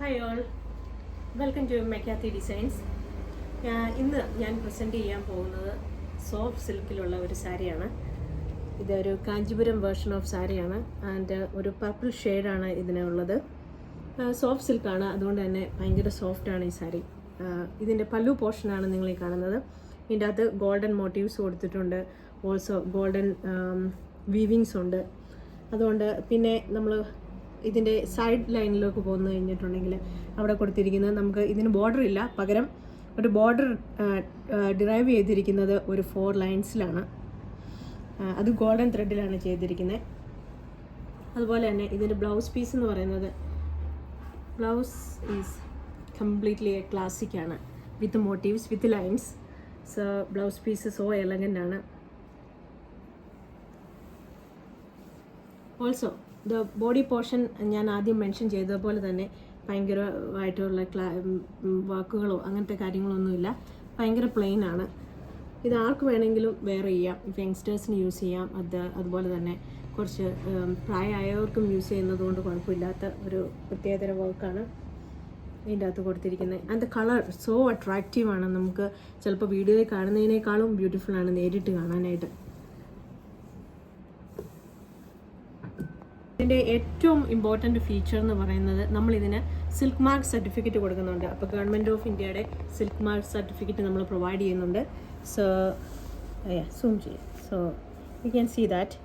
Hi all, welcome to Mekkathi designs. ഇന്ന് ഞാൻ present ചെയ്യാൻ പോകുന്നത് സോഫ്റ്റ് സിൽക്കിലുള്ള ഒരു സാരിയാണ്. ഇതൊരു കാഞ്ചീപുരം വേർഷൻ ഓഫ് സാരിയാണ്. ആൻഡ് ഒരു പർപ്പിൾ ഷെയ്ഡാണ് ഇതിനുള്ളത്. സോഫ്റ്റ് സിൽക്കാണ്, അതുകൊണ്ട് തന്നെ ഭയങ്കര സോഫ്റ്റാണ് ഈ സാരി. ഇതിൻ്റെ പല്ലു പോർഷനാണ് നിങ്ങൾ ഈ കാണുന്നത്. ഇതിൻ്റെ അകത്ത് ഗോൾഡൻ മോട്ടീവ്സ് കൊടുത്തിട്ടുണ്ട്, ഓൾസോ ഗോൾഡൻ വീവിങ്സ് ഉണ്ട്. അതുകൊണ്ട് പിന്നെ നമ്മൾ ഇതിൻ്റെ സൈഡ് ലൈനിലേക്ക് പോന്നു കഴിഞ്ഞിട്ടുണ്ടെങ്കിൽ അവിടെ കൊടുത്തിരിക്കുന്നത് നമുക്ക് ഇതിന് ബോർഡർ ഇല്ല, പകരം ഒരു ബോർഡർ ഡിറൈവ് ചെയ്തിരിക്കുന്നത് ഒരു 4 ലൈൻസിലാണ്. അത് ഗോൾഡൻ ത്രെഡിലാണ് ചെയ്തിരിക്കുന്നത്. അതുപോലെ തന്നെ ഇതിൻ്റെ ബ്ലൗസ് പീസ് എന്ന് പറയുന്നത് ബ്ലൗസ് ഈസ് കംപ്ലീറ്റ്ലി ക്ലാസിക്കാണ്, with motifs, with lines. So blouse piece so elegant ആണ്. ഓൾസോ ദ ബോഡി പോർഷൻ ഞാൻ ആദ്യം മെൻഷൻ ചെയ്തതുപോലെ തന്നെ ഭയങ്കരമായിട്ടുള്ള വാക്കുകളോ അങ്ങനത്തെ കാര്യങ്ങളൊന്നുമില്ല, ഭയങ്കര പ്ലെയിൻ ആണ്. ഇത് ആർക്ക് വേണമെങ്കിലും വെയർ ചെയ്യാം, ഇപ്പോൾ യങ്സ്റ്റേഴ്സിന് യൂസ് ചെയ്യാം. അതുപോലെ തന്നെ കുറച്ച് പ്രായമായവർക്കും യൂസ് ചെയ്യുന്നത് കൊണ്ട് കുഴപ്പമില്ലാത്ത ഒരു പ്രത്യേകതര വർക്കാണ് ഇതിൻ്റെ അകത്ത് കൊടുത്തിരിക്കുന്നത്. ആൻഡ് ദ കളർ സോ അട്രാക്റ്റീവാണ്. നമുക്ക് ചിലപ്പോൾ വീഡിയോയിൽ കാണുന്നതിനേക്കാളും ബ്യൂട്ടിഫുൾ ആണ് നേരിട്ട് കാണാനായിട്ട്. ഇതിൻ്റെ ഏറ്റവും ഇമ്പോർട്ടൻറ്റ് ഫീച്ചർ എന്ന് പറയുന്നത് നമ്മളിതിന് സിൽക്ക് മാർക്ക് സർട്ടിഫിക്കറ്റ് കൊടുക്കുന്നുണ്ട്. അപ്പോൾ ഗവൺമെൻറ് ഓഫ് ഇന്ത്യയുടെ സിൽക്ക് മാർക്ക് സർട്ടിഫിക്കറ്റ് നമ്മൾ പ്രൊവൈഡ് ചെയ്യുന്നുണ്ട്. സോ സൂം ചെയ്യാം. So you can see that